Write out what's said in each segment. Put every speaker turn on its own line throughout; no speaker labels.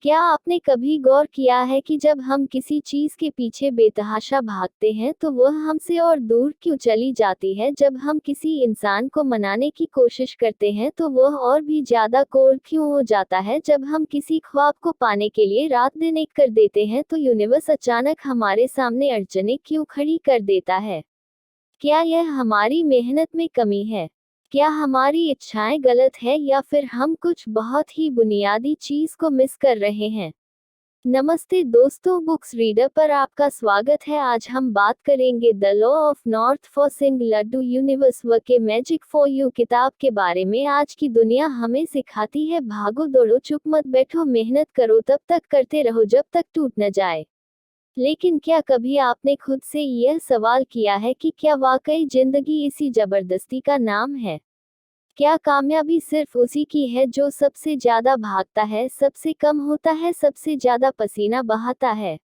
क्या आपने कभी गौर किया है कि जब हम किसी चीज के पीछे बेतहाशा भागते हैं तो वह हमसे और दूर क्यों चली जाती है? जब हम किसी इंसान को मनाने की कोशिश करते हैं तो वह और भी ज्यादा कोल्ड क्यों हो जाता है? जब हम किसी ख्वाब को पाने के लिए रात दिन एक कर देते हैं तो यूनिवर्स अचानक हमारे सामने अड़चनें क्यों खड़ी कर देता है? क्या यह हमारी मेहनत में कमी है? क्या हमारी इच्छाएं गलत है या फिर हम कुछ बहुत ही बुनियादी चीज को मिस कर रहे हैं? नमस्ते दोस्तों, बुक्स रीडर पर आपका स्वागत है। आज हम बात करेंगे the law of north focusing लड्डू यूनिवर्स व के मैजिक फॉर यू किताब के बारे में। आज की दुनिया हमें सिखाती है भागो दौड़ो, चुप मत बैठो, मेहनत करो, तब तक करते रहो जब तक टूट न जाए। लेकिन क्या कभी आपने खुद से यह सवाल किया है कि क्या वाकई जिंदगी इसी जबरदस्ती का नाम है? क्या कामयाबी सिर्फ उसी की है जो सबसे ज्यादा भागता है, सबसे कम होता है, सबसे ज्यादा पसीना बहाता है?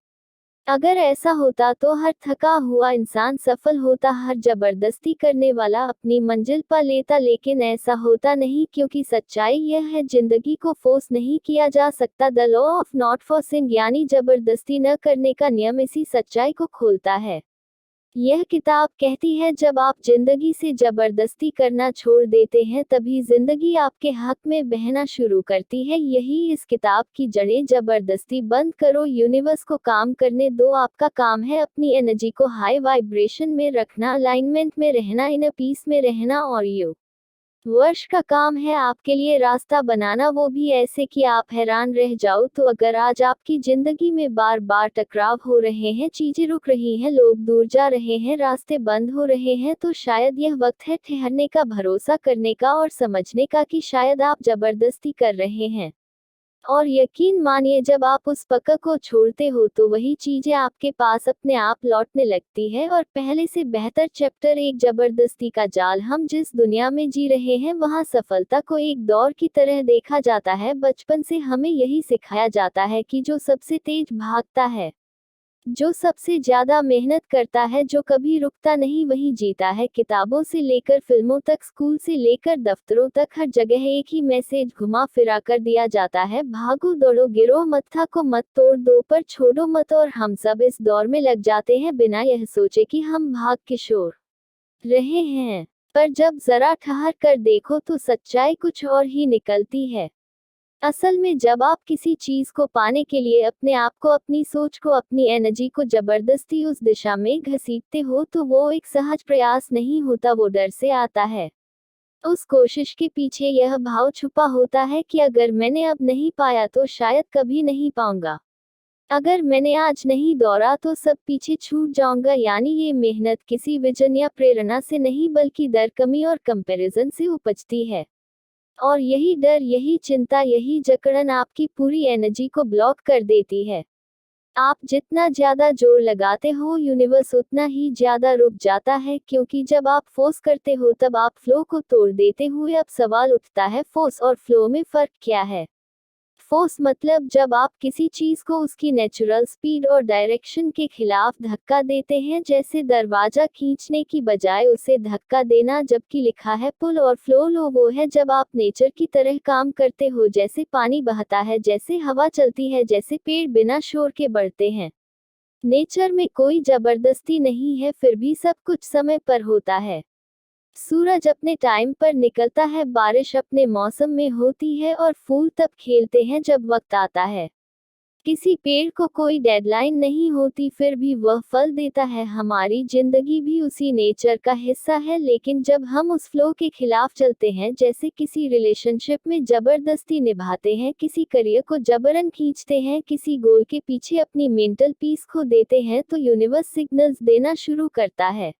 अगर ऐसा होता तो हर थका हुआ इंसान सफल होता, हर जबरदस्ती करने वाला अपनी मंजिल पा लेता। लेकिन ऐसा होता नहीं, क्योंकि सच्चाई यह है, जिंदगी को फोर्स नहीं किया जा सकता। The law of not forcing यानी जबरदस्ती न करने का नियम इसी सच्चाई को खोलता है। यह किताब कहती है जब आप जिंदगी से जबरदस्ती करना छोड़ देते हैं तभी जिंदगी आपके हक में बहना शुरू करती है। यही इस किताब की जड़ें। जबरदस्ती बंद करो, यूनिवर्स को काम करने दो। आपका काम है अपनी एनर्जी को हाई वाइब्रेशन में रखना, अलाइनमेंट में रहना, इन पीस में रहना। और यू वर्ष का काम है आपके लिए रास्ता बनाना, वो भी ऐसे कि आप हैरान रह जाओ। तो अगर आज आपकी जिंदगी में बार बार टकराव हो रहे हैं, चीजें रुक रही हैं, लोग दूर जा रहे हैं, रास्ते बंद हो रहे हैं, तो शायद यह वक्त है ठहरने का, भरोसा करने का और समझने का कि शायद आप जबरदस्ती कर रहे हैं। और यकीन मानिए, जब आप उस पक्का को छोड़ते हो तो वही चीजें आपके पास अपने आप लौटने लगती है। और पहले से बेहतर चैप्टर एक जबरदस्ती का जाल। हम जिस दुनिया में जी रहे हैं वहाँ सफलता को एक दौर की तरह देखा जाता है। बचपन से हमें यही सिखाया जाता है कि जो सबसे तेज भागता है, जो सबसे ज्यादा मेहनत करता है, जो कभी रुकता नहीं, वही जीता है। किताबों से लेकर फिल्मों तक, स्कूल से लेकर दफ्तरों तक, हर जगह एक ही मैसेज घुमा फिरा कर दिया जाता है, भागो दौड़ो, गिरो मत, था को मत तोड़ दो पर छोड़ो मत। और हम सब इस दौर में लग जाते हैं बिना यह सोचे कि हम भाग किशोर रहे हैं। पर जब जरा ठहर कर देखो तो सच्चाई कुछ और ही निकलती है। असल में जब आप किसी चीज को पाने के लिए अपने आप को, अपनी सोच को, अपनी एनर्जी को जबरदस्ती उस दिशा में घसीटते हो तो वो एक सहज प्रयास नहीं होता, वो डर से आता है। उस कोशिश के पीछे यह भाव छुपा होता है कि अगर मैंने अब नहीं पाया तो शायद कभी नहीं पाऊंगा। अगर मैंने आज नहीं दौड़ा तो सब पीछे छूट जाऊंगा। यानी ये मेहनत किसी विजन या प्रेरणा से नहीं बल्कि डर, कमी और कंपैरिजन से उपजती है। और यही डर, यही चिंता, यही जकड़न आपकी पूरी एनर्जी को ब्लॉक कर देती है। आप जितना ज्यादा जोर लगाते हो यूनिवर्स उतना ही ज्यादा रुक जाता है, क्योंकि जब आप फोर्स करते हो तब आप फ्लो को तोड़ देते हो। अब सवाल उठता है, फोर्स और फ्लो में फर्क क्या है? फोर्स मतलब जब आप किसी चीज को उसकी नेचुरल स्पीड और डायरेक्शन के खिलाफ धक्का देते हैं, जैसे दरवाजा खींचने की बजाय उसे धक्का देना। जबकि लिखा है पुल और फ्लो। लो वो है जब आप नेचर की तरह काम करते हो, जैसे पानी बहता है, जैसे हवा चलती है, जैसे पेड़ बिना शोर के बढ़ते हैं। नेचर में कोई जबरदस्ती नहीं है, फिर भी सब कुछ समय पर होता है। सूरज अपने टाइम पर निकलता है, बारिश अपने मौसम में होती है और फूल तब खिलते हैं जब वक्त आता है। किसी पेड़ को कोई डेडलाइन नहीं होती, फिर भी वह फल देता है। हमारी जिंदगी भी उसी नेचर का हिस्सा है। लेकिन जब हम उस फ्लो के खिलाफ चलते हैं, जैसे किसी रिलेशनशिप में जबरदस्ती निभाते हैं, किसी करियर को जबरन खींचते हैं, किसी गोल के पीछे अपनी मेंटल पीस खो देते हैं, तो यूनिवर्स सिग्नल्स देना शुरू करता है।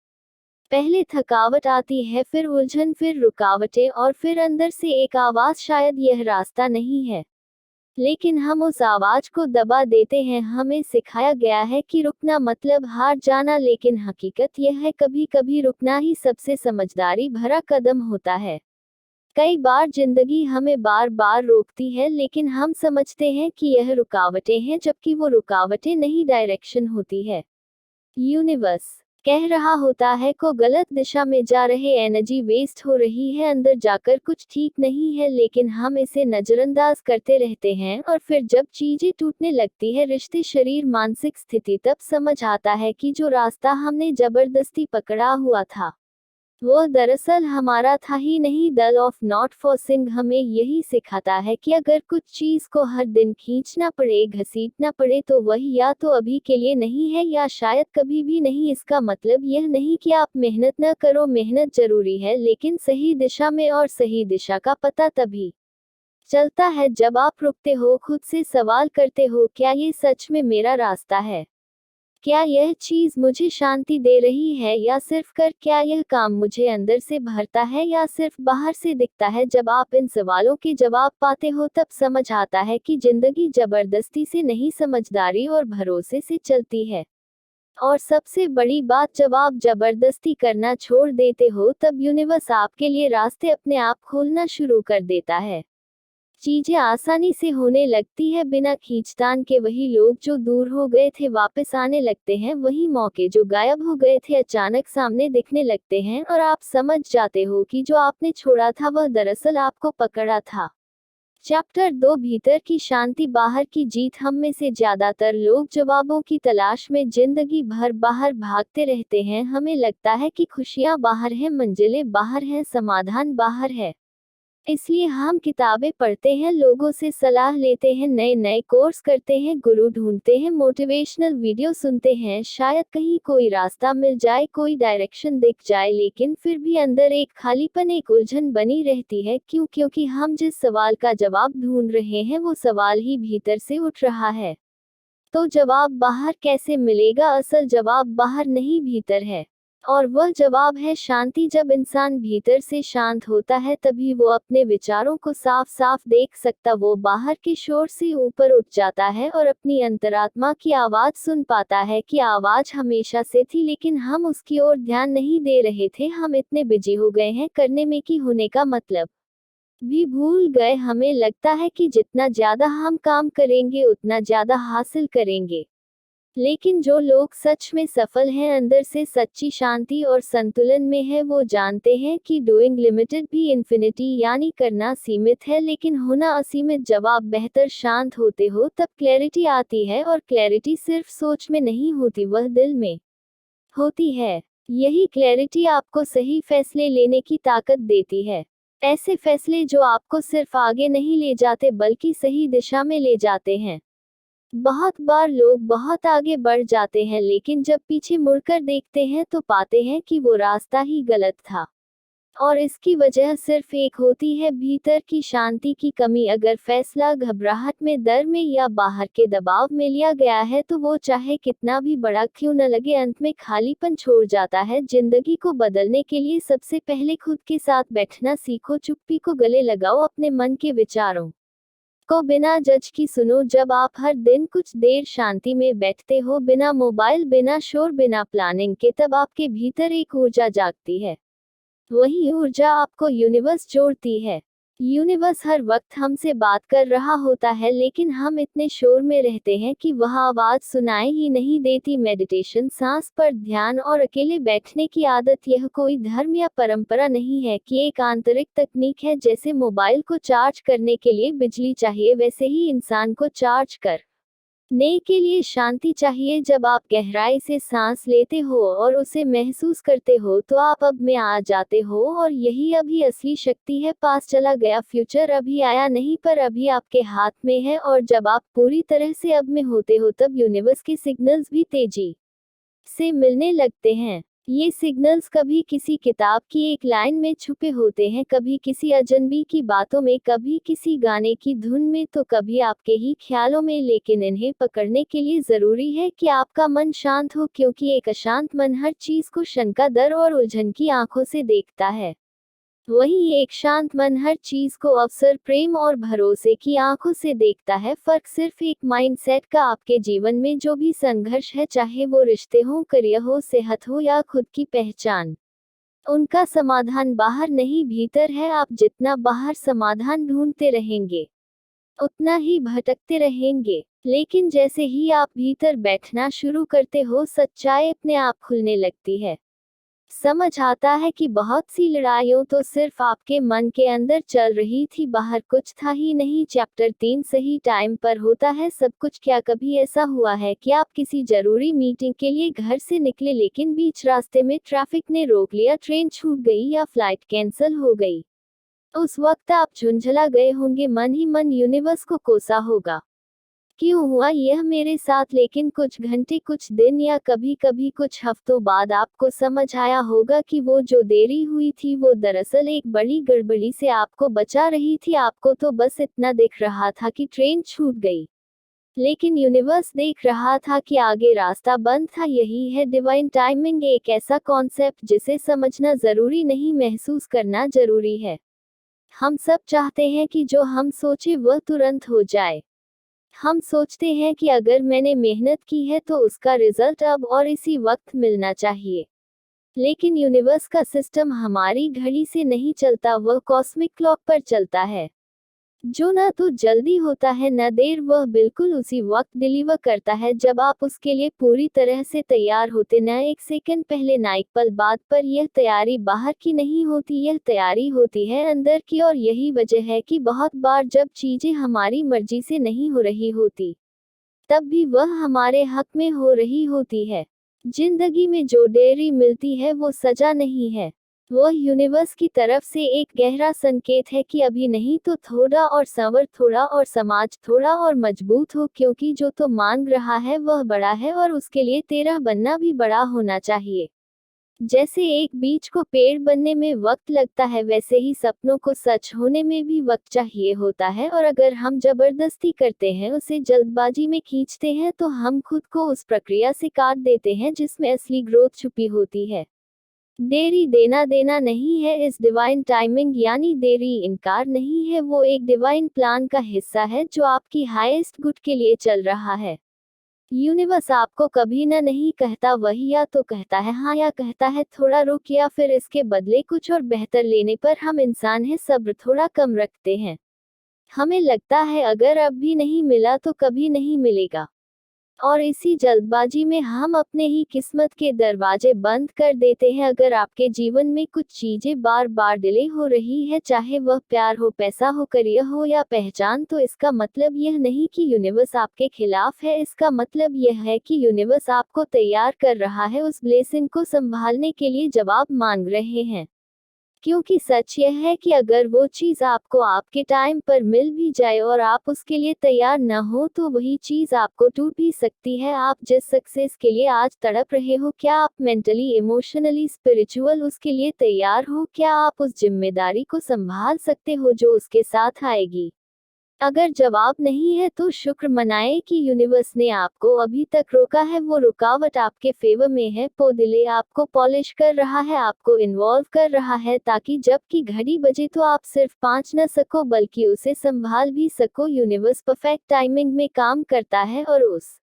पहले थकावट आती है, फिर उलझन, फिर रुकावटें और फिर अंदर से एक आवाज, शायद यह रास्ता नहीं है। लेकिन हम उस आवाज को दबा देते हैं। हमें सिखाया गया है कि रुकना मतलब हार जाना, लेकिन हकीकत यह है कभी कभी रुकना ही सबसे समझदारी भरा कदम होता है। कई बार जिंदगी हमें बार बार रोकती है, लेकिन हम समझते हैं कि यह रुकावटें हैं, जबकि वो रुकावटें नहीं, डायरेक्शन होती है। यूनिवर्स कह रहा होता है को गलत दिशा में जा रहे, एनर्जी वेस्ट हो रही है, अंदर जाकर कुछ ठीक नहीं है, लेकिन हम इसे नजरअंदाज करते रहते हैं और फिर जब चीजें टूटने लगती है, रिश्ते, शरीर, मानसिक स्थिति, तब समझ आता है कि जो रास्ता हमने जबरदस्ती पकड़ा हुआ था वो दरअसल हमारा था ही नहीं। The law of not forcing हमें यही सिखाता है कि अगर कुछ चीज को हर दिन खींचना पड़े, घसीटना पड़े, तो वही या तो अभी के लिए नहीं है या शायद कभी भी नहीं। इसका मतलब यह नहीं कि आप मेहनत न करो, मेहनत जरूरी है, लेकिन सही दिशा में, और सही दिशा का पता तभी चलता है जब आप रुकते हो, खुद से सवाल करते हो, क्या ये सच में मेरा रास्ता है? क्या यह चीज मुझे शांति दे रही है या सिर्फ कर? क्या यह काम मुझे अंदर से भरता है या सिर्फ बाहर से दिखता है? जब आप इन सवालों के जवाब पाते हो, तब समझ आता है कि जिंदगी जबरदस्ती से नहीं, समझदारी और भरोसे से चलती है। और सबसे बड़ी बात, जब आप जबरदस्ती करना छोड़ देते हो, तब यूनिवर्स आपके लिए रास्ते अपने आप खोलना शुरू कर देता है। चीजें आसानी से होने लगती है बिना खींचतान के। वही लोग जो दूर हो गए थे वापस आने लगते हैं, वही मौके जो गायब हो गए थे अचानक सामने दिखने लगते हैं, और आप समझ जाते हो कि जो आपने छोड़ा था वह दरअसल आपको पकड़ा था। चैप्टर 2, भीतर की शांति बाहर की जीत। हम में से ज्यादातर लोग जवाबों की तलाश में जिंदगी भर बाहर भागते रहते हैं। हमें लगता है कि खुशियां बाहर हैं, मंजिलें बाहर हैं, समाधान बाहर है। इसलिए हम किताबें पढ़ते हैं, लोगों से सलाह लेते हैं, नए नए कोर्स करते हैं, गुरु ढूंढते हैं, मोटिवेशनल वीडियो सुनते हैं, शायद कहीं कोई रास्ता मिल जाए, कोई डायरेक्शन दिख जाए, लेकिन फिर भी अंदर एक खालीपन, एक उलझन बनी रहती है। क्यों? क्योंकि हम जिस सवाल का जवाब ढूंढ रहे हैं वो सवाल ही भीतर से उठ रहा है। तो जवाब बाहर कैसे मिलेगा? असल जवाब बाहर नहीं, भीतर है। और वह जवाब है शांति। जब इंसान भीतर से शांत होता है, तभी वो अपने विचारों को साफ साफ देख सकता। वो बाहर के शोर से ऊपर उठ जाता है और अपनी अंतरात्मा की आवाज सुन पाता है कि आवाज हमेशा से थी, लेकिन हम उसकी ओर ध्यान नहीं दे रहे थे। हम इतने बिजी हो गए हैं करने में कि होने का मतलब भी भूल गए। हमें लगता है कि जितना ज्यादा हम काम करेंगे उतना ज्यादा हासिल करेंगे, लेकिन जो लोग सच में सफल हैं, अंदर से सच्ची शांति और संतुलन में है, वो जानते हैं कि डूइंग लिमिटेड भी इन्फिनिटी, यानी करना सीमित है लेकिन होना असीमित। जब आप बेहतर शांत होते हो तब क्लैरिटी आती है, और क्लैरिटी सिर्फ सोच में नहीं होती, वह दिल में होती है। यही क्लैरिटी आपको सही फैसले लेने की ताकत देती है। ऐसे फैसले जो आपको सिर्फ आगे नहीं ले जाते बल्कि सही दिशा में ले जाते हैं। बहुत बार लोग बहुत आगे बढ़ जाते हैं, लेकिन जब पीछे मुड़कर देखते हैं तो पाते हैं कि वो रास्ता ही गलत था। और इसकी वजह सिर्फ एक होती है, भीतर की शांति की कमी। अगर फैसला घबराहट में, डर में या बाहर के दबाव में लिया गया है, तो वो चाहे कितना भी बड़ा क्यों न लगे, अंत में खालीपन छोड़ जाता है। जिंदगी को बदलने के लिए सबसे पहले खुद के साथ बैठना सीखो। चुप्पी को गले लगाओ, अपने मन के विचारों को बिना जज की सुनो। जब आप हर दिन कुछ देर शांति में बैठते हो, बिना मोबाइल, बिना शोर, बिना प्लानिंग के, तब आपके भीतर एक ऊर्जा जागती है। वही ऊर्जा आपको यूनिवर्स जोड़ती है। यूनिवर्स हर वक्त हमसे बात कर रहा होता है, लेकिन हम इतने शोर में रहते हैं कि वह आवाज सुनाई ही नहीं देती। मेडिटेशन, सांस पर ध्यान और अकेले बैठने की आदत, यह कोई धर्म या परंपरा नहीं है कि एक आंतरिक तकनीक है। जैसे मोबाइल को चार्ज करने के लिए बिजली चाहिए, वैसे ही इंसान को चार्ज करने के लिए शांति चाहिए। जब आप गहराई से सांस लेते हो और उसे महसूस करते हो, तो आप अब में आ जाते हो, और यही अभी असली शक्ति है। पास चला गया फ्यूचर अभी आया नहीं, पर अभी आपके हाथ में है। और जब आप पूरी तरह से अब में होते हो, तब यूनिवर्स के सिग्नल्स भी तेजी से मिलने लगते हैं। ये सिग्नल्स कभी किसी किताब की एक लाइन में छुपे होते हैं, कभी किसी अजनबी की बातों में, कभी किसी गाने की धुन में, तो कभी आपके ही ख्यालों में। लेकिन इन्हें पकड़ने के लिए जरूरी है कि आपका मन शांत हो, क्योंकि एक अशांत मन हर चीज को शंका, डर और उलझन की आंखों से देखता है। वहीं एक शांत मन हर चीज को अवसर, प्रेम और भरोसे की आंखों से देखता है। फर्क सिर्फ एक माइंडसेट का। आपके जीवन में जो भी संघर्ष है, चाहे वो रिश्ते हो, करियर हो, सेहत हो या खुद की पहचान, उनका समाधान बाहर नहीं, भीतर है। आप जितना बाहर समाधान ढूंढते रहेंगे, उतना ही भटकते रहेंगे। लेकिन जैसे ही आप भीतर बैठना शुरू करते हो, सच्चाई अपने आप खुलने लगती है। समझ आता है कि बहुत सी लड़ाइयों तो सिर्फ आपके मन के अंदर चल रही थी, बाहर कुछ था ही नहीं। चैप्टर 3 सही टाइम पर होता है सब कुछ। क्या कभी ऐसा हुआ है कि आप किसी जरूरी मीटिंग के लिए घर से निकले, लेकिन बीच रास्ते में ट्रैफिक ने रोक लिया, ट्रेन छूट गई या फ्लाइट कैंसिल हो गई? उस वक्त आप झुंझला गए होंगे, मन ही मन यूनिवर्स को कोसा होगा, क्यों हुआ यह मेरे साथ? लेकिन कुछ घंटे, कुछ दिन या कभी कभी कुछ हफ्तों बाद आपको समझ आया होगा कि वो जो देरी हुई थी वो दरअसल एक बड़ी गड़बड़ी से आपको बचा रही थी। आपको तो बस इतना दिख रहा था कि ट्रेन छूट गई, लेकिन यूनिवर्स देख रहा था कि आगे रास्ता बंद था। यही है डिवाइन टाइमिंग, एक ऐसा कॉन्सेप्ट जिसे समझना जरूरी नहीं, महसूस करना जरूरी है। हम सब चाहते हैं कि जो हम सोचे वह तुरंत हो जाए। हम सोचते हैं कि अगर मैंने मेहनत की है तो उसका रिजल्ट अब और इसी वक्त मिलना चाहिए। लेकिन यूनिवर्स का सिस्टम हमारी घड़ी से नहीं चलता, वह कॉस्मिक क्लॉक पर चलता है, जो न तो जल्दी होता है न देर। वह बिल्कुल उसी वक्त डिलीवर करता है जब आप उसके लिए पूरी तरह से तैयार होते, न एक सेकंड पहले न एक पल बाद। पर यह तैयारी बाहर की नहीं होती, यह तैयारी होती है अंदर की। और यही वजह है कि बहुत बार जब चीजें हमारी मर्जी से नहीं हो रही होती, तब भी वह हमारे हक में हो रही होती है। जिंदगी में जो देरी मिलती है वो सजा नहीं है, वह यूनिवर्स की तरफ से एक गहरा संकेत है कि अभी नहीं तो थोड़ा और संवर, थोड़ा और समाज, थोड़ा और मजबूत हो, क्योंकि जो तो मांग रहा है वह बड़ा है और उसके लिए तेरा बनना भी बड़ा होना चाहिए। जैसे एक बीज को पेड़ बनने में वक्त लगता है, वैसे ही सपनों को सच होने में भी वक्त चाहिए होता है। और अगर हम जबरदस्ती करते हैं, उसे जल्दबाजी में खींचते हैं, तो हम खुद को उस प्रक्रिया से काट देते हैं जिसमें असली ग्रोथ छुपी होती है। देरी देना देना नहीं है इस डिवाइन टाइमिंग, यानी देरी इनकार नहीं है, वो एक डिवाइन प्लान का हिस्सा है जो आपकी हाईएस्ट गुड के लिए चल रहा है। यूनिवर्स आपको कभी न नहीं कहता, वही या तो कहता है हाँ या कहता है थोड़ा रुक, या फिर इसके बदले कुछ और बेहतर लेने पर। हम इंसान हैं, सब्र थोड़ा कम रखते हैं। हमें लगता है अगर अब भी नहीं मिला तो कभी नहीं मिलेगा, और इसी जल्दबाजी में हम अपने ही किस्मत के दरवाजे बंद कर देते हैं। अगर आपके जीवन में कुछ चीजें बार बार डिले हो रही है, चाहे वह प्यार हो, पैसा हो, करियर हो या पहचान, तो इसका मतलब यह नहीं कि यूनिवर्स आपके खिलाफ है। इसका मतलब यह है कि यूनिवर्स आपको तैयार कर रहा है, उस ब्लेसिंग को संभालने के लिए जवाब मांग रहे हैं। क्योंकि सच यह है कि अगर वो चीज आपको आपके टाइम पर मिल भी जाए और आप उसके लिए तैयार न हो, तो वही चीज आपको टूट भी सकती है। आप जिस सक्सेस के लिए आज तड़प रहे हो, क्या आप मेंटली, इमोशनली, स्पिरिचुअल उसके लिए तैयार हो? क्या आप उस जिम्मेदारी को संभाल सकते हो जो उसके साथ आएगी? अगर जवाब नहीं है तो शुक्र मनाएं कि यूनिवर्स ने आपको अभी तक रोका है, वो रुकावट आपके फेवर में है। पोदिले आपको पॉलिश कर रहा है, आपको इन्वॉल्व कर रहा है, ताकि जब की घड़ी बजे तो आप सिर्फ पाँच न सको बल्कि उसे संभाल भी सको। यूनिवर्स परफेक्ट टाइमिंग में काम करता है, और उस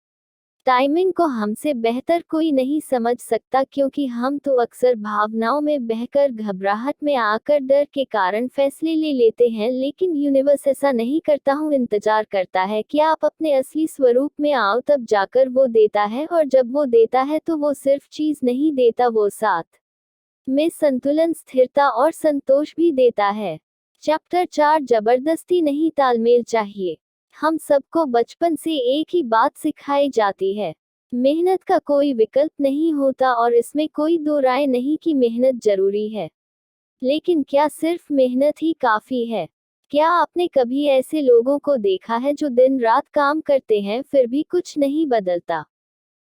टाइमिंग को हमसे बेहतर कोई नहीं समझ सकता, क्योंकि हम तो अक्सर भावनाओं में बहकर, घबराहट में आकर, डर के कारण फैसले ले लेते हैं। लेकिन यूनिवर्स ऐसा नहीं करता, हूँ इंतजार करता है कि आप अपने असली स्वरूप में आओ, तब जाकर वो देता है। और जब वो देता है तो वो सिर्फ चीज नहीं देता, वो साथ में संतुलन, स्थिरता और संतोष भी देता है। चैप्टर 4 जबरदस्ती नहीं, तालमेल चाहिए। हम सबको बचपन से एक ही बात सिखाई जाती है, मेहनत का कोई विकल्प नहीं होता, और इसमें कोई दो राय नहीं कि मेहनत जरूरी है। लेकिन क्या सिर्फ मेहनत ही काफी है? क्या आपने कभी ऐसे लोगों को देखा है जो दिन रात काम करते हैं फिर भी कुछ नहीं बदलता?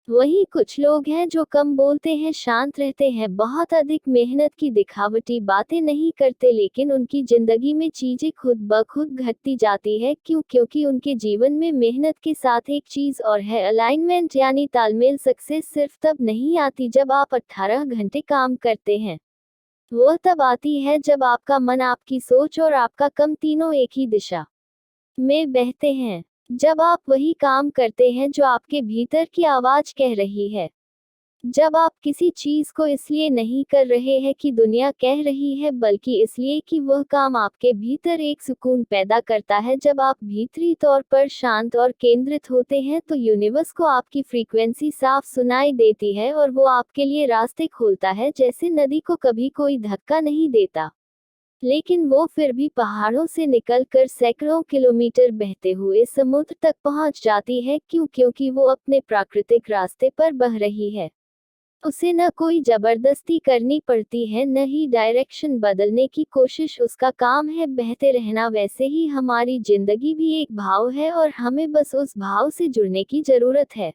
वही कुछ लोग हैं जो कम बोलते हैं, शांत रहते हैं, बहुत अधिक मेहनत की दिखावटी बातें नहीं करते, लेकिन उनकी जिंदगी में चीजें खुद ब खुद घटती जाती है। क्यों? क्योंकि उनके जीवन में मेहनत के साथ एक चीज और है, अलाइनमेंट, यानी तालमेल। सक्सेस सिर्फ तब नहीं आती जब आप 18 घंटे काम करते हैं, वह तब आती है जब आपका मन, आपकी सोच और आपका कम तीनों एक ही दिशा में बहते हैं। जब आप वही काम करते हैं जो आपके भीतर की आवाज कह रही है। जब आप किसी चीज को इसलिए नहीं कर रहे हैं कि दुनिया कह रही है, बल्कि इसलिए कि वह काम आपके भीतर एक सुकून पैदा करता है, जब आप भीतरी तौर पर शांत और केंद्रित होते हैं, तो यूनिवर्स को आपकी फ्रीक्वेंसी साफ सुनाई देती है और वो आपके लिए रास्ते खोलता है, जैसे नदी को कभी कोई धक्का नहीं देता, लेकिन वो फिर भी पहाड़ों से निकलकर सैकड़ों किलोमीटर बहते हुए समुद्र तक पहुंच जाती है। क्योंकि वो अपने प्राकृतिक रास्ते पर बह रही है। उसे न कोई जबरदस्ती करनी पड़ती है, न ही डायरेक्शन बदलने की कोशिश, उसका काम है बहते रहना। वैसे ही हमारी जिंदगी भी एक भाव है और हमें बस उस भाव से जुड़ने की जरूरत है।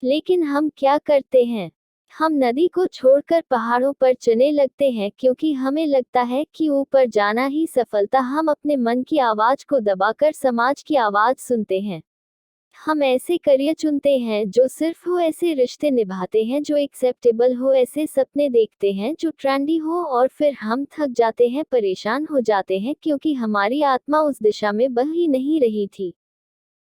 लेकिन हम क्या करते हैं? हम नदी को छोड़कर पहाड़ों पर चलने लगते हैं, क्योंकि हमें लगता है कि ऊपर जाना ही सफलता। हम अपने मन की आवाज को दबाकर समाज की आवाज सुनते हैं। हम ऐसे करियर चुनते हैं जो सिर्फ हो, ऐसे रिश्ते निभाते हैं जो एक्सेप्टेबल हो, ऐसे सपने देखते हैं जो ट्रेंडी हो, और फिर हम थक जाते हैं, परेशान हो जाते हैं, क्योंकि हमारी आत्मा उस दिशा में बह ही नहीं रही थी।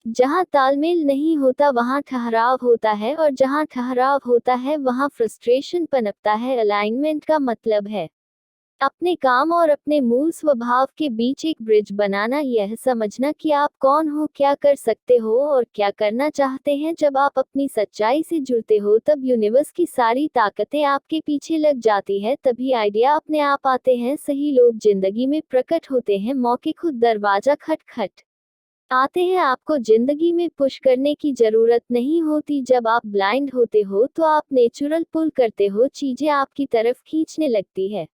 जहाँ तालमेल नहीं होता वहाँ ठहराव होता है, और जहाँ ठहराव होता है वहाँ फ्रस्ट्रेशन पनपता है। अलाइनमेंट का मतलब है अपने काम और अपने मूल स्वभाव के बीच एक ब्रिज बनाना, यह समझना कि आप कौन हो, क्या कर सकते हो और क्या करना चाहते हैं। जब आप अपनी सच्चाई से जुड़ते हो, तब यूनिवर्स की सारी ताकतें आपके पीछे लग जाती है। तभी आइडिया अपने आप आते हैं, सही लोग जिंदगी में प्रकट होते हैं, मौके खुद दरवाजा खटखट आते हैं। आपको जिंदगी में पुश करने की जरूरत नहीं होती। जब आप ब्लाइंड होते हो तो आप नेचुरल पुल करते हो, चीजें आपकी तरफ खींचने लगती है।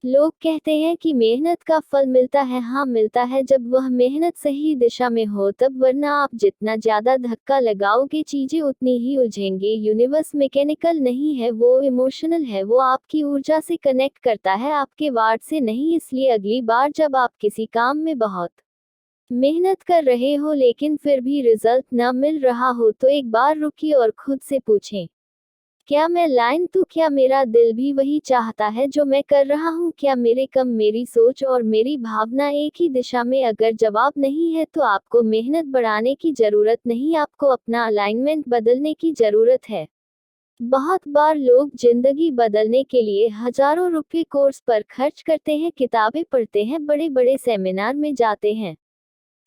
लोग कहते हैं कि मेहनत का फल मिलता है। हाँ, मिलता है, जब वह मेहनत सही दिशा में हो तब, वरना आप जितना ज्यादा धक्का लगाओगे चीजें उतनी ही उलझेंगे। यूनिवर्स मैकेनिकल नहीं है, वो इमोशनल है। वो आपकी ऊर्जा से कनेक्ट करता है, आपके वार्ड से नहीं। इसलिए अगली बार जब आप किसी काम में बहुत मेहनत कर रहे हो लेकिन फिर भी रिजल्ट न मिल रहा हो, तो एक बार रुकिए और खुद से पूछें, क्या मैं लाइन तो क्या मेरा दिल भी वही चाहता है जो मैं कर रहा हूँ? क्या मेरी सोच और मेरी भावना एक ही दिशा में? अगर जवाब नहीं है तो आपको मेहनत बढ़ाने की जरूरत नहीं, आपको अपना अलाइनमेंट बदलने की जरूरत है। बहुत बार लोग जिंदगी बदलने के लिए हजारों रुपए कोर्स पर खर्च करते हैं, किताबें पढ़ते हैं, बड़े बड़े सेमिनार में जाते हैं,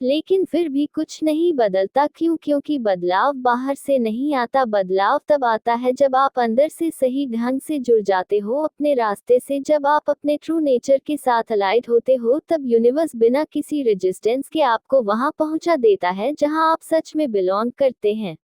लेकिन फिर भी कुछ नहीं बदलता। क्यों? क्योंकि बदलाव बाहर से नहीं आता, बदलाव तब आता है जब आप अंदर से सही ढंग से जुड़ जाते हो अपने रास्ते से। जब आप अपने ट्रू नेचर के साथ अलाइड होते हो, तब यूनिवर्स बिना किसी रेजिस्टेंस के आपको वहां पहुंचा देता है जहां आप सच में बिलोंग करते हैं।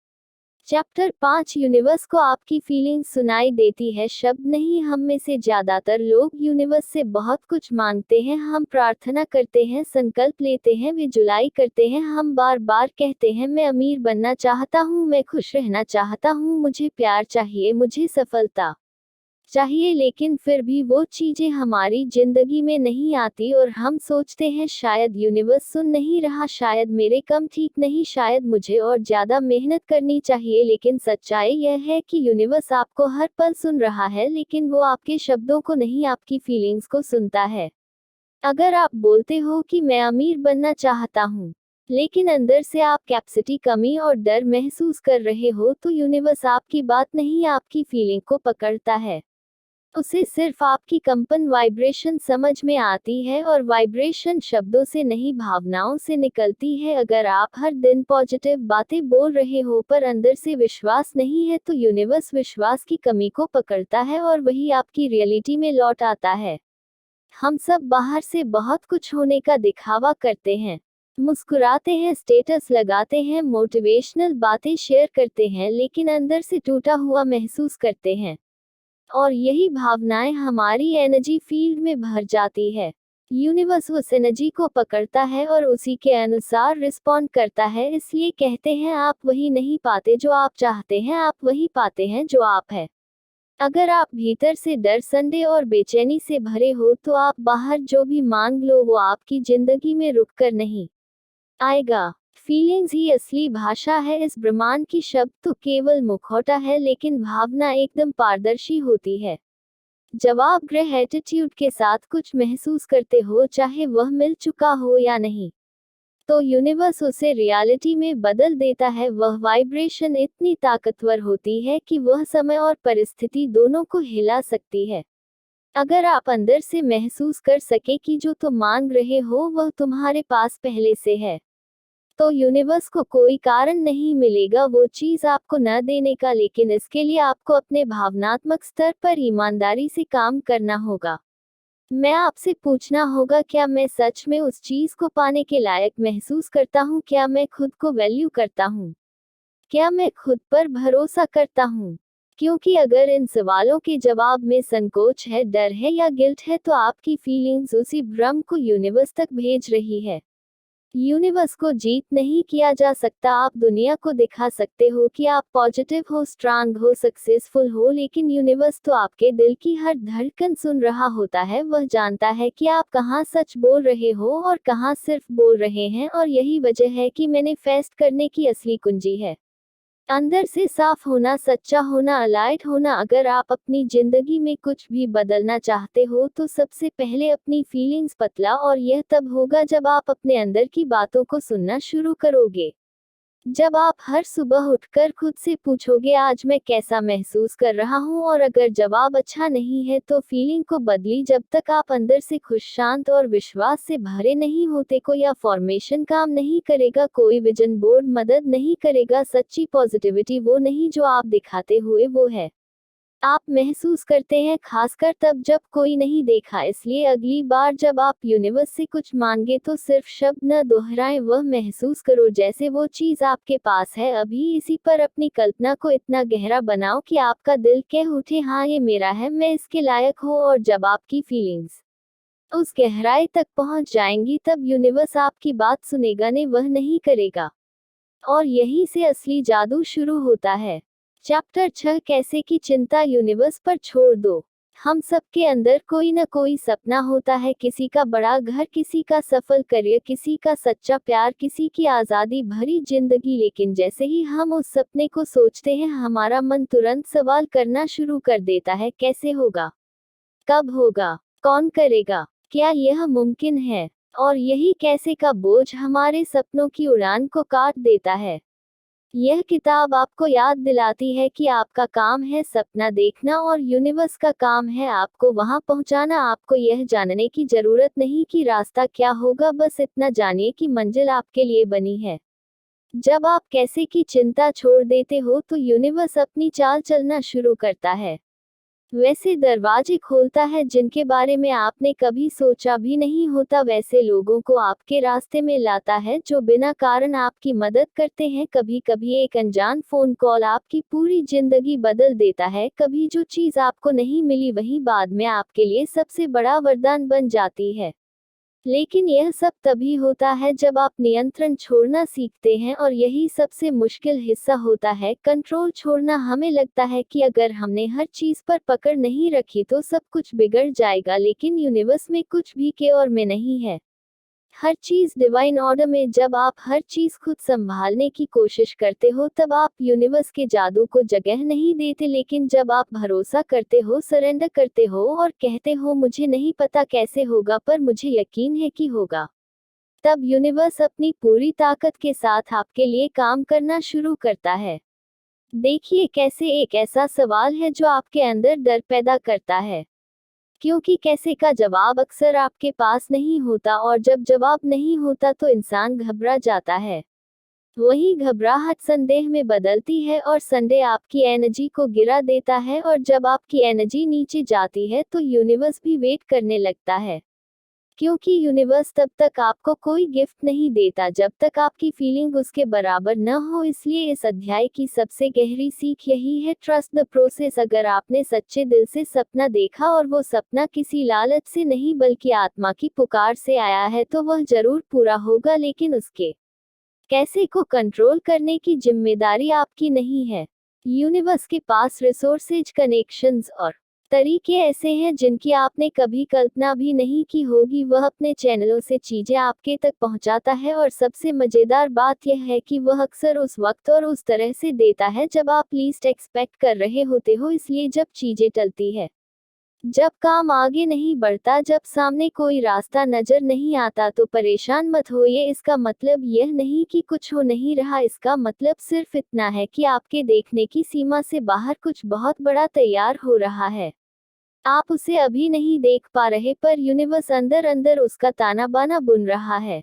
चैप्टर 5, यूनिवर्स को आपकी फीलिंग्स सुनाई देती है, शब्द नहीं। हम में से ज्यादातर लोग यूनिवर्स से बहुत कुछ मांगते हैं। हम प्रार्थना करते हैं, संकल्प लेते हैं, विजुलाई करते हैं, हम बार बार कहते हैं, मैं अमीर बनना चाहता हूँ, मैं खुश रहना चाहता हूँ, मुझे प्यार चाहिए, मुझे सफलता चाहिए, लेकिन फिर भी वो चीजें हमारी जिंदगी में नहीं आती और हम सोचते हैं शायद यूनिवर्स सुन नहीं रहा, शायद मेरे कम ठीक नहीं, शायद मुझे और ज्यादा मेहनत करनी चाहिए। लेकिन सच्चाई यह है कि यूनिवर्स आपको हर पल सुन रहा है, लेकिन वो आपके शब्दों को नहीं, आपकी फीलिंग्स को सुनता है। अगर आप बोलते हो कि मैं अमीर बनना चाहता हूँ, लेकिन अंदर से आप कैपेसिटी, कमी और डर महसूस कर रहे हो, तो यूनिवर्स आपकी बात नहीं, आपकी फीलिंग को पकड़ता है। उसे सिर्फ आपकी कंपन, वाइब्रेशन समझ में आती है, और वाइब्रेशन शब्दों से नहीं, भावनाओं से निकलती है। अगर आप हर दिन पॉजिटिव बातें बोल रहे हो पर अंदर से विश्वास नहीं है, तो यूनिवर्स विश्वास की कमी को पकड़ता है और वही आपकी रियलिटी में लौट आता है। हम सब बाहर से बहुत कुछ होने का दिखावा करते हैं, मुस्कुराते हैं, स्टेटस लगाते हैं, मोटिवेशनल बातें शेयर करते हैं, लेकिन अंदर से टूटा हुआ महसूस करते हैं। और यही भावनाएं हमारी एनर्जी फील्ड में भर जाती है। यूनिवर्स उस एनर्जी को पकड़ता है और उसी के अनुसार रिस्पॉन्ड करता है। इसलिए कहते हैं, आप वही नहीं पाते जो आप चाहते हैं, आप वही पाते हैं जो आप है। अगर आप भीतर से डर, संदेह और बेचैनी से भरे हो, तो आप बाहर जो भी मांग लो वो आपकी जिंदगी में रुककर नहीं आएगा। फीलिंग्स ही असली भाषा है इस ब्रह्मांड की। शब्द तो केवल मुखौटा है, लेकिन भावना एकदम पारदर्शी होती है। जब आप ग्रह एटीट्यूड के साथ कुछ महसूस करते हो, चाहे वह मिल चुका हो या नहीं, तो यूनिवर्स उसे रियलिटी में बदल देता है। वह वाइब्रेशन इतनी ताकतवर होती है कि वह समय और परिस्थिति दोनों को हिला सकती है। अगर आप अंदर से महसूस कर सके कि जो तुम मांग रहे हो वह तुम्हारे पास पहले से है, तो यूनिवर्स को कोई कारण नहीं मिलेगा वो चीज आपको न देने का, लेकिन इसके लिए आपको अपने भावनात्मक स्तर पर ईमानदारी से काम करना होगा। मैं आपसे पूछना होगा, क्या मैं सच में उस चीज को पाने के लायक महसूस करता हूँ? क्या मैं खुद को वैल्यू करता हूँ? क्या मैं खुद पर भरोसा करता हूँ? क्योंकि अगर इन सवालों के जवाब में संकोच है, डर है या गिल्ट है, तो आपकी फीलिंग्स उसी भ्रम को यूनिवर्स तक भेज रही है। यूनिवर्स को जीत नहीं किया जा सकता। आप दुनिया को दिखा सकते हो कि आप पॉजिटिव हो, स्ट्रांग हो, सक्सेसफुल हो, लेकिन यूनिवर्स तो आपके दिल की हर धड़कन सुन रहा होता है। वह जानता है कि आप कहाँ सच बोल रहे हो और कहाँ सिर्फ बोल रहे हैं, और यही वजह है कि मैनिफेस्ट करने की असली कुंजी है अंदर से साफ होना, सच्चा होना, अलाइट होना। अगर आप अपनी जिंदगी में कुछ भी बदलना चाहते हो तो सबसे पहले अपनी फीलिंग्स बदला, और यह तब होगा जब आप अपने अंदर की बातों को सुनना शुरू करोगे। जब आप हर सुबह उठकर खुद से पूछोगे, आज मैं कैसा महसूस कर रहा हूँ, और अगर जवाब अच्छा नहीं है तो फीलिंग को बदली। जब तक आप अंदर से खुश, शांत और विश्वास से भरे नहीं होते, कोई अफर्मेशन काम नहीं करेगा, कोई विजन बोर्ड मदद नहीं करेगा। सच्ची पॉजिटिविटी वो नहीं जो आप दिखाते हुए वो है आप महसूस करते हैं, खासकर तब जब कोई नहीं देखा। इसलिए अगली बार जब आप यूनिवर्स से कुछ मांगे तो सिर्फ शब्द न दोहराएं, वह महसूस करो जैसे वो चीज आपके पास है अभी। इसी पर अपनी कल्पना को इतना गहरा बनाओ कि आपका दिल कह उठे, हाँ ये मेरा है, मैं इसके लायक हूँ। और जब आपकी फीलिंग्स उस गहराई तक पहुंच जाएंगी, तब यूनिवर्स आपकी बात सुनेगा, ने वह नहीं करेगा। और यहीं से असली जादू शुरू होता है। चैप्टर 6, कैसे की चिंता यूनिवर्स पर छोड़ दो। हम सबके अंदर कोई न कोई सपना होता है, किसी का बड़ा घर, किसी का सफल करियर, किसी का सच्चा प्यार, किसी की आज़ादी भरी जिंदगी। लेकिन जैसे ही हम उस सपने को सोचते हैं, हमारा मन तुरंत सवाल करना शुरू कर देता है, कैसे होगा, कब होगा, कौन करेगा, क्या यह मुमकिन है? और यही कैसे का बोझ हमारे सपनों की उड़ान को काट देता है। यह किताब आपको याद दिलाती है कि आपका काम है सपना देखना, और यूनिवर्स का काम है आपको वहां पहुंचाना। आपको यह जानने की जरूरत नहीं कि रास्ता क्या होगा, बस इतना जानिए कि मंजिल आपके लिए बनी है। जब आप कैसे की चिंता छोड़ देते हो तो यूनिवर्स अपनी चाल चलना शुरू करता है। वैसे दरवाजे खोलता है जिनके बारे में आपने कभी सोचा भी नहीं होता। वैसे लोगों को आपके रास्ते में लाता है जो बिना कारण आपकी मदद करते हैं। कभी कभी एक अनजान फोन कॉल आपकी पूरी जिंदगी बदल देता है। कभी जो चीज आपको नहीं मिली वही बाद में आपके लिए सबसे बड़ा वरदान बन जाती है। लेकिन यह सब तभी होता है जब आप नियंत्रण छोड़ना सीखते हैं, और यही सबसे मुश्किल हिस्सा होता है, कंट्रोल छोड़ना। हमें लगता है कि अगर हमने हर चीज पर पकड़ नहीं रखी तो सब कुछ बिगड़ जाएगा, लेकिन यूनिवर्स में कुछ भी के और में नहीं है। हर चीज डिवाइन ऑर्डर में। जब आप हर चीज खुद संभालने की कोशिश करते हो तब आप यूनिवर्स के जादू को जगह नहीं देते, लेकिन जब आप भरोसा करते हो, सरेंडर करते हो और कहते हो, मुझे नहीं पता कैसे होगा पर मुझे यकीन है कि होगा, तब यूनिवर्स अपनी पूरी ताकत के साथ आपके लिए काम करना शुरू करता है। देखिए कैसे एक ऐसा सवाल है जो आपके अंदर डर पैदा करता है, क्योंकि कैसे का जवाब अक्सर आपके पास नहीं होता, और जब जवाब नहीं होता तो इंसान घबरा जाता है। वही घबराहट संदेह में बदलती है, और संदेह आपकी एनर्जी को गिरा देता है, और जब आपकी एनर्जी नीचे जाती है तो यूनिवर्स भी वेट करने लगता है। क्योंकि यूनिवर्स तब तक आपको कोई गिफ्ट नहीं देता जब तक आपकी फीलिंग उसके बराबर न हो। इसलिए इस अध्याय की सबसे गहरी सीख यही है, ट्रस्ट द प्रोसेस। अगर आपने सच्चे दिल से सपना देखा और वो सपना किसी लालच से नहीं बल्कि आत्मा की पुकार से आया है तो वह जरूर पूरा होगा, लेकिन उसके कैसे को कंट्रोल करने की जिम्मेदारी आपकी नहीं है। यूनिवर्स के पास रिसोर्सेज, कनेक्शंस और तरीके ऐसे हैं जिनकी आपने कभी कल्पना भी नहीं की होगी। वह अपने चैनलों से चीजें आपके तक पहुंचाता है, और सबसे मजेदार बात यह है कि वह अक्सर उस वक्त और उस तरह से देता है जब आप लीस्ट एक्सपेक्ट कर रहे होते हो। इसलिए जब चीजें टलती है जब काम आगे नहीं बढ़ता, जब सामने कोई रास्ता नजर नहीं आता तो परेशान मत होइए। इसका मतलब यह नहीं कि कुछ हो नहीं रहा, इसका मतलब सिर्फ इतना है कि आपके देखने की सीमा से बाहर कुछ बहुत बड़ा तैयार हो रहा है। आप उसे अभी नहीं देख पा रहे, पर यूनिवर्स अंदर अंदर उसका ताना बाना बुन रहा है।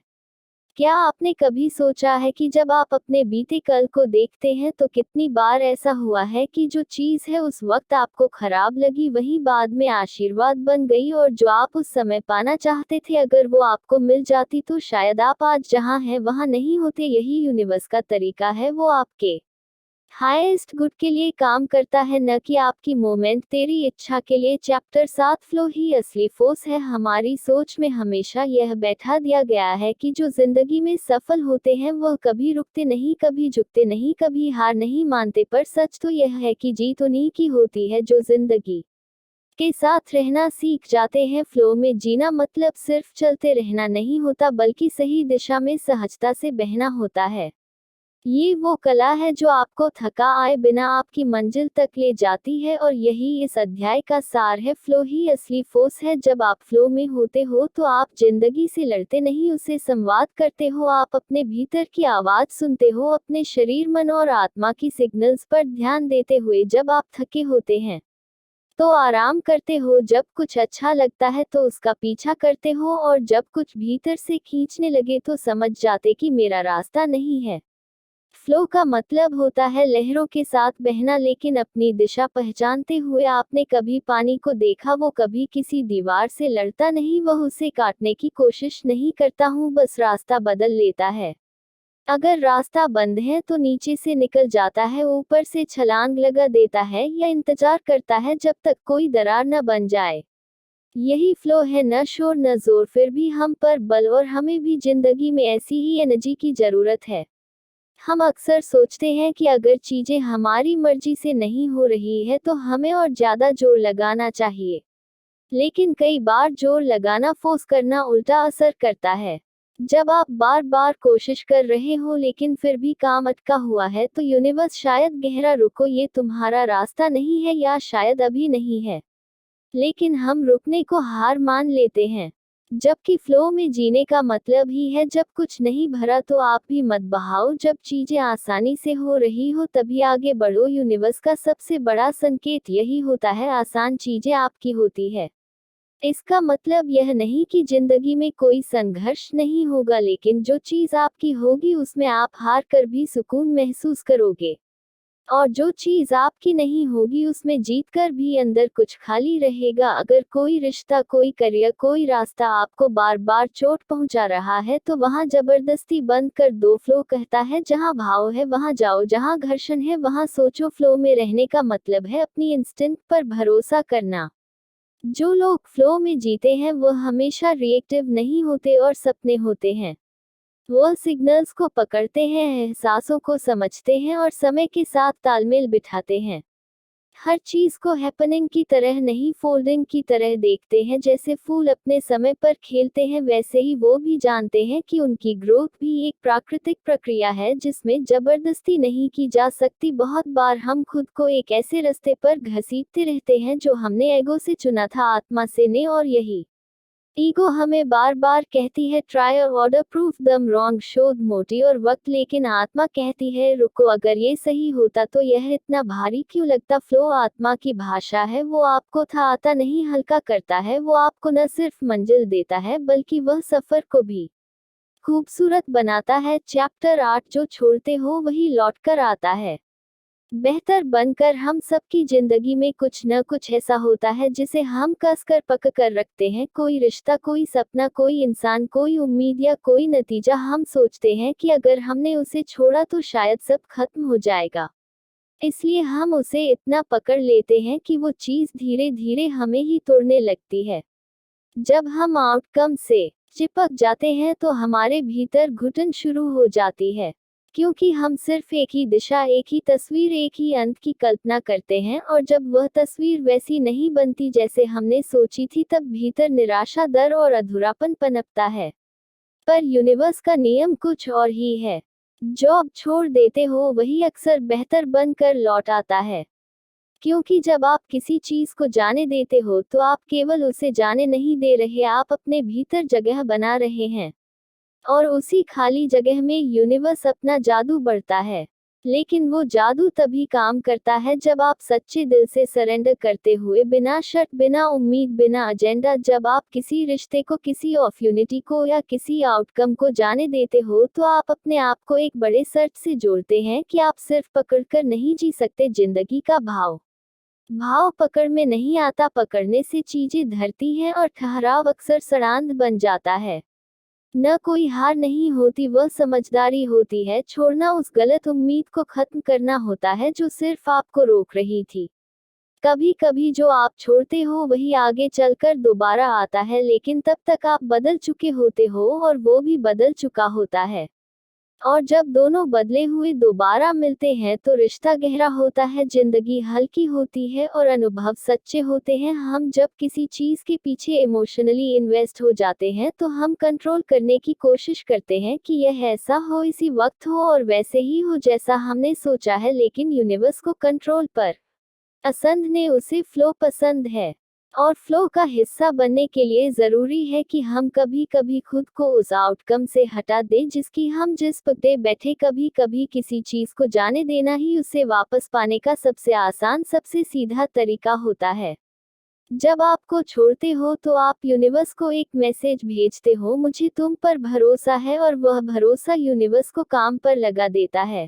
क्या आपने कभी सोचा है कि जब आप अपने बीते कल को देखते हैं तो कितनी बार ऐसा हुआ है कि जो चीज है उस वक्त आपको खराब लगी वही बाद में आशीर्वाद बन गई, और जो आप उस समय पाना चाहते थे अगर वो आपको मिल जाती तो शायद आप आज जहां हैं वहां नहीं होते। यही यूनिवर्स का तरीका है, वो आपके हाईएस्ट गुड के लिए काम करता है, न कि आपकी मोमेंट तेरी इच्छा के लिए। चैप्टर 7 फ्लो ही असली फोर्स है। हमारी सोच में हमेशा यह बैठा दिया गया है कि जो जिंदगी में सफल होते हैं वह कभी रुकते नहीं, कभी झुकते नहीं, कभी हार नहीं मानते, पर सच तो यह है कि जीत उन्हीं की होती है जो जिंदगी के साथ रहना सीख जाते हैं। फ्लो में जीना मतलब सिर्फ चलते रहना नहीं होता, बल्कि सही दिशा में सहजता से बहना होता है। ये वो कला है जो आपको थका आए बिना आपकी मंजिल तक ले जाती है, और यही इस अध्याय का सार है। फ्लो ही असली फोर्स है। जब आप फ्लो में होते हो तो आप जिंदगी से लड़ते नहीं, उससे संवाद करते हो। आप अपने भीतर की आवाज सुनते हो, अपने शरीर, मन और आत्मा की सिग्नल्स पर ध्यान देते हुए। जब आप थके होते हैं तो आराम करते हो, जब कुछ अच्छा लगता है तो उसका पीछा करते हो, और जब कुछ भीतर से खींचने लगे तो समझ जाते कि मेरा रास्ता नहीं है। फ्लो का मतलब होता है लहरों के साथ बहना, लेकिन अपनी दिशा पहचानते हुए। आपने कभी पानी को देखा, वो कभी किसी दीवार से लड़ता नहीं, वह उसे काटने की कोशिश नहीं करता हूँ, बस रास्ता बदल लेता है। अगर रास्ता बंद है तो नीचे से निकल जाता है, ऊपर से छलांग लगा देता है, या इंतजार करता है जब तक कोई दरार न बन जाए। यही फ्लो है, न शोर न जोर, फिर भी हम पर बल, और हमें भी जिंदगी में ऐसी ही एनर्जी की जरूरत है। हम अक्सर सोचते हैं कि अगर चीजें हमारी मर्जी से नहीं हो रही है तो हमें और ज्यादा जोर लगाना चाहिए, लेकिन कई बार जोर लगाना, फोर्स करना उल्टा असर करता है। जब आप बार बार कोशिश कर रहे हो लेकिन फिर भी काम अटका हुआ है तो यूनिवर्स शायद गहरा, रुको, ये तुम्हारा रास्ता नहीं है, या शायद अभी नहीं है। लेकिन हम रुकने को हार मान लेते हैं, जबकि फ्लो में जीने का मतलब ही है जब कुछ नहीं भरा तो आप भी मत बहाओ। जब चीजें आसानी से हो रही हो तभी आगे बढ़ो। यूनिवर्स का सबसे बड़ा संकेत यही होता है, आसान चीजें आपकी होती है। इसका मतलब यह नहीं कि जिंदगी में कोई संघर्ष नहीं होगा, लेकिन जो चीज आपकी होगी उसमें आप हार कर भी सुकून महसूस करोगे, और जो चीज आपकी नहीं होगी उसमें जीत कर भी अंदर कुछ खाली रहेगा। अगर कोई रिश्ता, कोई करियर, कोई रास्ता आपको बार बार चोट पहुंचा रहा है तो वहां जबरदस्ती बंद कर दो। फ्लो कहता है जहां भाव है वहां जाओ, जहां घर्षण है वहां सोचो। फ्लो में रहने का मतलब है अपनी इंस्टिंक्ट पर भरोसा करना। जो लोग फ्लो में जीते हैं वो हमेशा रिएक्टिव नहीं होते और सपने होते हैं। वो सिग्नल्स को पकड़ते हैं, एहसासों को समझते हैं और समय के साथ तालमेल बिठाते हैं। हर चीज को हैपनिंग की तरह नहीं, फोल्डिंग की तरह देखते हैं। जैसे फूल अपने समय पर खिलते हैं वैसे ही वो भी जानते हैं कि उनकी ग्रोथ भी एक प्राकृतिक प्रक्रिया है जिसमें जबरदस्ती नहीं की जा सकती। बहुत बार हम खुद को एक ऐसे रास्ते पर घसीटते रहते हैं जो हमने ईगो से चुना था, आत्मा से नहीं, और यही ईगो हमें बार बार कहती है ट्राई ऑर्डर, प्रूफ दम रॉन्ग, शोध मोटी और वक्त, लेकिन आत्मा कहती है रुको, अगर ये सही होता तो यह इतना भारी क्यों लगता। फ्लो आत्मा की भाषा है, वो आपको था आता नहीं हल्का करता है। वो आपको न सिर्फ मंजिल देता है बल्कि वह सफर को भी खूबसूरत बनाता है। चैप्टर 8 जो छोड़ते हो वही लौट कर आता है। बेहतर बनकर हम सबकी जिंदगी में कुछ न कुछ ऐसा होता है जिसे हम कस कर पक कर रखते हैं। कोई रिश्ता, कोई सपना, कोई इंसान, कोई उम्मीद या कोई नतीजा। हम सोचते हैं कि अगर हमने उसे छोड़ा तो शायद सब खत्म हो जाएगा, इसलिए हम उसे इतना पकड़ लेते हैं कि वो चीज धीरे धीरे हमें ही तोड़ने लगती है। जब हम आउटकम से चिपक जाते हैं तो हमारे भीतर घुटन शुरू हो जाती है, क्योंकि हम सिर्फ एक ही दिशा, एक ही तस्वीर, एक ही अंत की कल्पना करते हैं, और जब वह तस्वीर वैसी नहीं बनती जैसे हमने सोची थी तब भीतर निराशा, डर और अधूरापन पनपता है। पर यूनिवर्स का नियम कुछ और ही है। जो आप छोड़ देते हो वही अक्सर बेहतर बनकर लौट आता है। क्योंकि जब आप किसी चीज को जाने देते हो तो आप केवल उसे जाने नहीं दे रहे, आप अपने भीतर जगह बना रहे हैं। और उसी खाली जगह में यूनिवर्स अपना जादू बढ़ता है। लेकिन वो जादू तभी काम करता है जब आप सच्चे दिल से सरेंडर करते हुए, बिना शर्त, बिना उम्मीद, बिना एजेंडा, जब आप किसी रिश्ते को, किसी ऑप्यूनिटी को या किसी आउटकम को जाने देते हो तो आप अपने आप को एक बड़े शर्त से जोड़ते हैं कि आप सिर्फ पकड़कर नहीं जी सकते जिंदगी का भाव। भाव पकड़ में नहीं आता, पकड़ने से चीजें धरती हैं और ठहराव अक्सर सड़ांध बन जाता है। न कोई हार नहीं होती, वह समझदारी होती है। छोड़ना उस गलत उम्मीद को खत्म करना होता है जो सिर्फ आपको रोक रही थी। कभी कभी जो आप छोड़ते हो वही आगे चलकर दोबारा आता है, लेकिन तब तक आप बदल चुके होते हो और वो भी बदल चुका होता है। और जब दोनों बदले हुए दोबारा मिलते हैं तो रिश्ता गहरा होता है, जिंदगी हल्की होती है और अनुभव सच्चे होते हैं। हम जब किसी चीज के पीछे इमोशनली इन्वेस्ट हो जाते हैं तो हम कंट्रोल करने की कोशिश करते हैं कि यह ऐसा हो, इसी वक्त हो और वैसे ही हो जैसा हमने सोचा है, लेकिन यूनिवर्स को कंट्रोल पर पसंद ने उसे फ्लो पसंद है। और फ्लो का हिस्सा बनने के लिए जरूरी है कि हम कभी कभी खुद को उस आउटकम से हटा दें जिसकी हम जिस पे बैठे। कभी कभी किसी चीज को जाने देना ही उसे वापस पाने का सबसे आसान, सबसे सीधा तरीका होता है। जब आपको छोड़ते हो तो आप यूनिवर्स को एक मैसेज भेजते हो, मुझे तुम पर भरोसा है, और वह भरोसा यूनिवर्स को काम पर लगा देता है।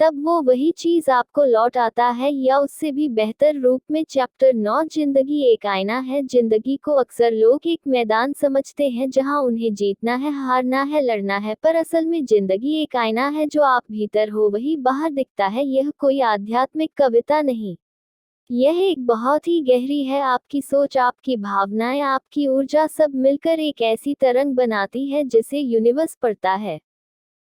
तब वो वही चीज आपको लौट आता है, या उससे भी बेहतर रूप में। चैप्टर 9, जिंदगी एक आईना है। जिंदगी को अक्सर लोग एक मैदान समझते हैं जहां उन्हें जीतना है, हारना है, लड़ना है, पर असल में जिंदगी एक आईना है। जो आप भीतर हो वही बाहर दिखता है। यह कोई आध्यात्मिक कविता नहीं, यह एक बहुत ही गहरी है। आपकी सोच, आपकी भावनाएं, आपकी ऊर्जा सब मिलकर एक ऐसी तरंग बनाती है जिसे यूनिवर्स पढ़ता है।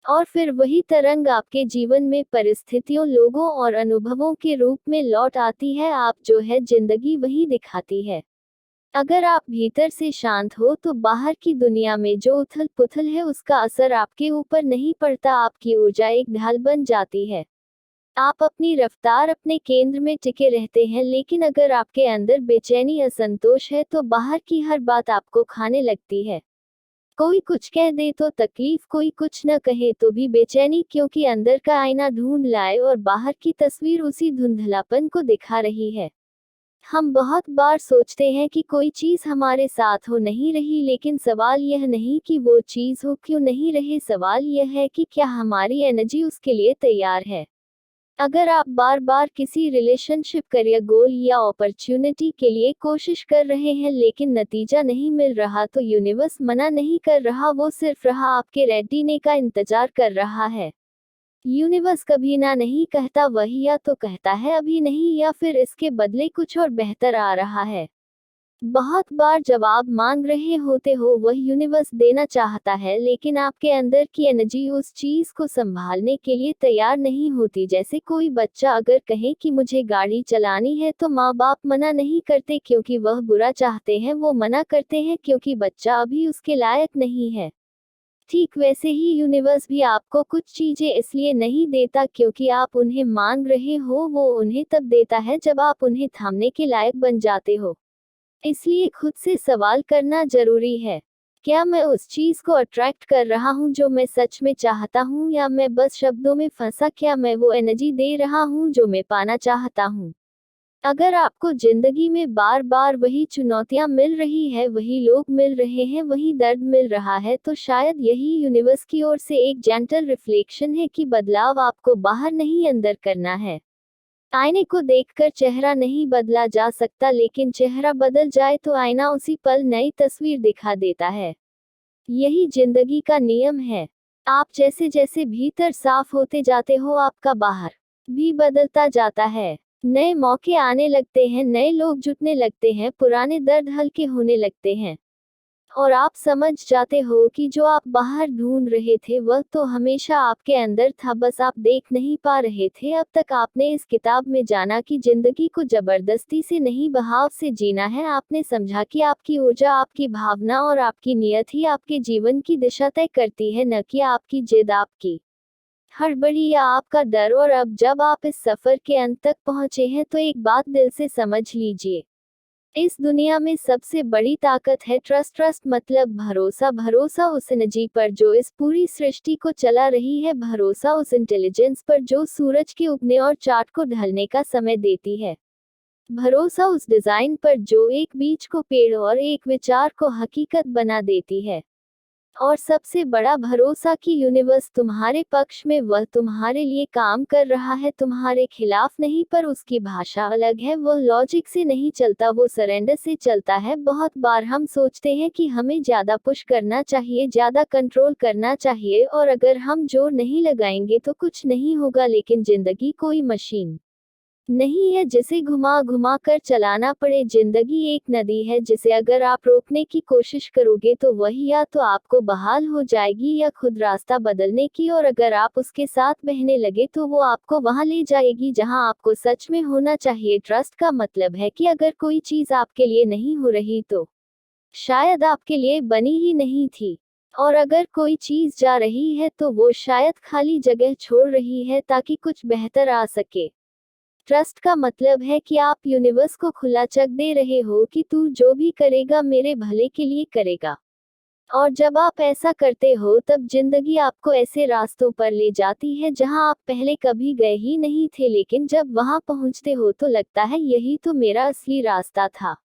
और फिर वही तरंग आपके जीवन में परिस्थितियों, लोगों और अनुभवों के रूप में लौट आती है। आप जो है जिंदगी वही दिखाती है। अगर आप भीतर से शांत हो तो बाहर की दुनिया में जो उथल पुथल है उसका असर आपके ऊपर नहीं पड़ता। आपकी ऊर्जा एक ढाल बन जाती है। आप अपनी रफ्तार, अपने केंद्र में टिके रहते हैं। लेकिन अगर आपके अंदर बेचैनी, असंतोष है तो बाहर की हर बात आपको खाने लगती है। कोई कुछ कह दे तो तकलीफ, कोई कुछ न कहे तो भी बेचैनी, क्योंकि अंदर का आईना ढूंढ लाए और बाहर की तस्वीर उसी धुंधलापन को दिखा रही है। हम बहुत बार सोचते हैं कि कोई चीज हमारे साथ हो नहीं रही, लेकिन सवाल यह नहीं कि वो चीज हो क्यों नहीं रही, सवाल यह है कि क्या हमारी एनर्जी उसके लिए तैयार है। अगर आप बार बार किसी रिलेशनशिप, करियर गोल या अपॉर्चुनिटी के लिए कोशिश कर रहे हैं लेकिन नतीजा नहीं मिल रहा, तो यूनिवर्स मना नहीं कर रहा, वो सिर्फ आपके रेडी का इंतजार कर रहा है। यूनिवर्स कभी ना नहीं कहता, वही या तो कहता है अभी नहीं, या फिर इसके बदले कुछ और बेहतर आ रहा है। बहुत बार जवाब मांग रहे होते हो वह यूनिवर्स देना चाहता है, लेकिन आपके अंदर की एनर्जी उस चीज को संभालने के लिए तैयार नहीं होती। जैसे कोई बच्चा अगर कहे कि मुझे गाड़ी चलानी है तो माँ बाप मना नहीं करते क्योंकि वह बुरा चाहते हैं, वो मना करते हैं क्योंकि बच्चा अभी उसके लायक नहीं है। ठीक वैसे ही यूनिवर्स भी आपको कुछ चीजें इसलिए नहीं देता क्योंकि आप उन्हें मांग रहे हो, वो उन्हें तब देता है जब आप उन्हें थामने के लायक बन जाते हो। इसलिए खुद से सवाल करना जरूरी है, क्या मैं उस चीज को अट्रैक्ट कर रहा हूँ जो मैं सच में चाहता हूँ, या मैं बस शब्दों में फंसा। क्या मैं वो एनर्जी दे रहा हूँ जो मैं पाना चाहता हूँ। अगर आपको जिंदगी में बार बार वही चुनौतियां मिल रही है, वही लोग मिल रहे हैं, वही दर्द मिल रहा है, तो शायद यही यूनिवर्स की ओर से एक जेंटल रिफ्लेक्शन है कि बदलाव आपको बाहर नहीं अंदर करना है। आईने को देखकर चेहरा नहीं बदला जा सकता, लेकिन चेहरा बदल जाए तो आईना उसी पल नई तस्वीर दिखा देता है। यही जिंदगी का नियम है। आप जैसे जैसे भीतर साफ होते जाते हो, आपका बाहर भी बदलता जाता है। नए मौके आने लगते हैं, नए लोग जुटने लगते हैं, पुराने दर्द हल्के होने लगते हैं। और आप समझ जाते हो कि जो आप बाहर ढूंढ रहे थे वह तो हमेशा आपके अंदर था, बस आप देख नहीं पा रहे थे। अब तक आपने इस किताब में जाना कि जिंदगी को जबरदस्ती से नहीं, बहाव से जीना है। आपने समझा कि आपकी ऊर्जा, आपकी भावना और आपकी नियत ही आपके जीवन की दिशा तय करती है, न कि आपकी जिद, आपकी हड़बड़ी या आपका डर। और अब जब आप इस सफर के अंत तक पहुंचे हैं तो एक बात दिल से समझ लीजिए, इस दुनिया में सबसे बड़ी ताकत है ट्रस्ट। ट्रस्ट मतलब भरोसा। भरोसा उस एनर्जी पर जो इस पूरी सृष्टि को चला रही है। भरोसा उस इंटेलिजेंस पर जो सूरज के उगने और चांद को ढलने का समय देती है। भरोसा उस डिजाइन पर जो एक बीज को पेड़ और एक विचार को हकीकत बना देती है। और सबसे बड़ा भरोसा कि यूनिवर्स तुम्हारे पक्ष में, वह तुम्हारे लिए काम कर रहा है, तुम्हारे खिलाफ नहीं। पर उसकी भाषा अलग है, वह लॉजिक से नहीं चलता, वो सरेंडर से चलता है। बहुत बार हम सोचते हैं कि हमें ज्यादा पुश करना चाहिए, ज्यादा कंट्रोल करना चाहिए, और अगर हम जोर नहीं लगाएंगे तो कुछ नहीं होगा। लेकिन जिंदगी कोई मशीन नहीं है जिसे घुमा घुमा कर चलाना पड़े। जिंदगी एक नदी है जिसे अगर आप रोकने की कोशिश करोगे तो वही या तो आपको बहाल हो जाएगी या खुद रास्ता बदलने की। और अगर आप उसके साथ बहने लगे तो वो आपको वहां ले जाएगी जहां आपको सच में होना चाहिए। ट्रस्ट का मतलब है कि अगर कोई चीज आपके लिए नहीं हो रही तो शायद आपके लिए बनी ही नहीं थी। और अगर कोई चीज जा रही है तो वो शायद खाली जगह छोड़ रही है ताकि कुछ बेहतर आ सके। ट्रस्ट का मतलब है कि आप यूनिवर्स को खुला चेक दे रहे हो कि तू जो भी करेगा मेरे भले के लिए करेगा। और जब आप ऐसा करते हो तब जिंदगी आपको ऐसे रास्तों पर ले जाती है जहां आप पहले कभी गए ही नहीं थे, लेकिन जब वहां पहुंचते हो तो लगता है यही तो मेरा असली रास्ता था।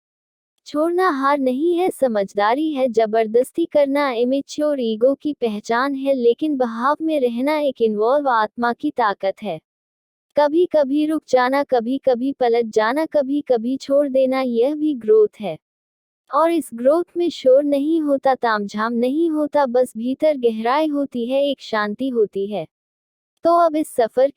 छोड़ना हार नहीं है, समझदारी है। जबरदस्ती करना इमेच्योर ईगो की पहचान है, लेकिन बहाव में रहना एक इन्वॉल्व आत्मा की ताकत है। कभी कभी रुक जाना, कभी कभी पलट जाना, कभी कभी छोड़ देना, यह भी ग्रोथ है। और इस ग्रोथ में शोर नहीं होता, तामझाम नहीं होता, बस भीतर गहराई होती है, एक शांति होती है। तो अब इस सफर